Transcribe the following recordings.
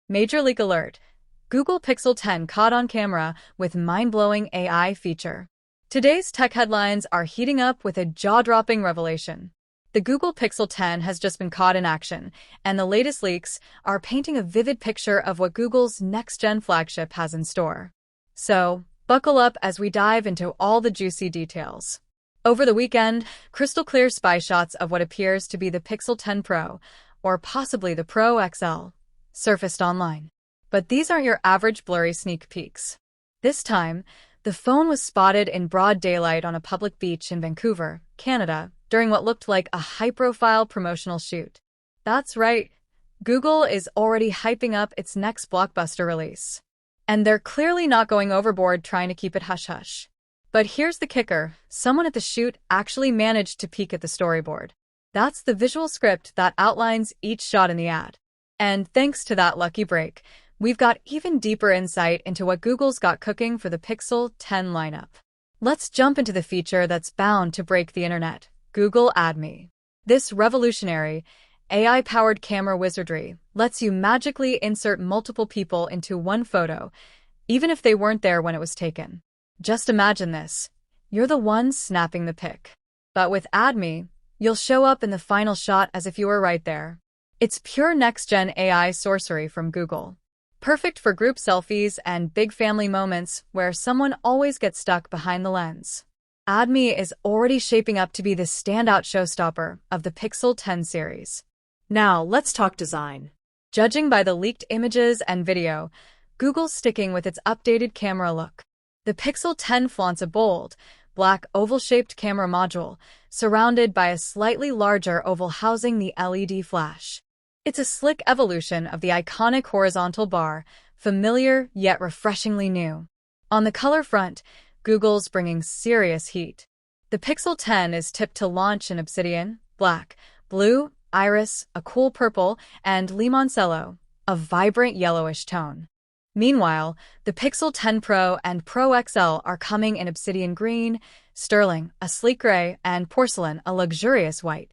Major leak alert. Google Pixel 10 caught on camera with mind-blowing AI feature. Today's tech headlines are heating up with a jaw-dropping revelation. The Google Pixel 10 has just been caught in action, and the latest leaks are painting a vivid picture of what Google's next-gen flagship has in store. So, buckle up as we dive into all the juicy details. Over the weekend, crystal-clear spy shots of what appears to be the Pixel 10 Pro, or possibly the Pro XL, surfaced online. But these aren't your average blurry sneak peeks. This time, the phone was spotted in broad daylight on a public beach in Vancouver, Canada, during what looked like a high-profile promotional shoot. That's right, Google is already hyping up its next blockbuster release. And they're clearly not going overboard trying to keep it hush-hush. But here's the kicker, someone at the shoot actually managed to peek at the storyboard. That's the visual script that outlines each shot in the ad. And thanks to that lucky break, we've got even deeper insight into what Google's got cooking for the Pixel 10 lineup. Let's jump into the feature that's bound to break the internet, Google AdMe. This revolutionary, AI-powered camera wizardry lets you magically insert multiple people into one photo, even if they weren't there when it was taken. Just imagine this. You're the one snapping the pic. But with AdMe, you'll show up in the final shot as if you were right there. It's pure next-gen AI sorcery from Google. Perfect for group selfies and big family moments where someone always gets stuck behind the lens. AdMe is already shaping up to be the standout showstopper of the Pixel 10 series. Now, let's talk design. Judging by the leaked images and video, Google's sticking with its updated camera look. The Pixel 10 flaunts a bold, black oval-shaped camera module, surrounded by a slightly larger oval housing the LED flash. It's a slick evolution of the iconic horizontal bar, familiar yet refreshingly new. On the color front, Google's bringing serious heat. The Pixel 10 is tipped to launch in obsidian, black, blue, iris, a cool purple, and limoncello, a vibrant yellowish tone. Meanwhile, the Pixel 10 Pro and Pro XL are coming in obsidian green, sterling, a sleek gray, and porcelain, a luxurious white.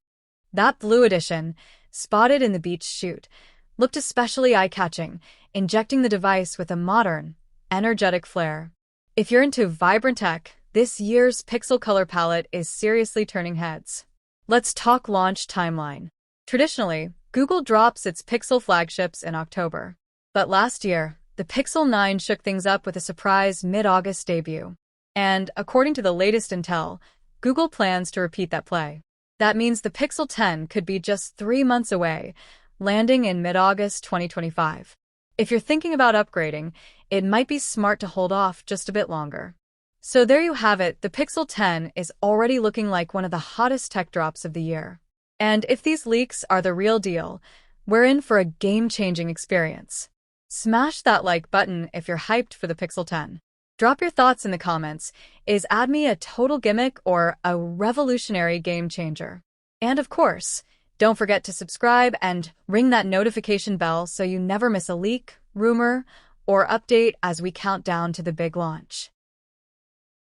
That blue edition, spotted in the beach shoot, looked especially eye-catching, injecting the device with a modern, energetic flair. If you're into vibrant tech, this year's Pixel color palette is seriously turning heads. Let's talk launch timeline. Traditionally, Google drops its Pixel flagships in October. But last year, the Pixel 9 shook things up with a surprise mid-August debut. And, according to the latest intel, Google plans to repeat that play. That means the Pixel 10 could be just 3 months away, landing in mid-August 2025. If you're thinking about upgrading, it might be smart to hold off just a bit longer. So there you have it, the Pixel 10 is already looking like one of the hottest tech drops of the year. And if these leaks are the real deal, we're in for a game-changing experience. Smash that like button if you're hyped for the Pixel 10. Drop your thoughts in the comments. Is AdMe a total gimmick or a revolutionary game changer? And of course, don't forget to subscribe and ring that notification bell so you never miss a leak, rumor, or update as we count down to the big launch.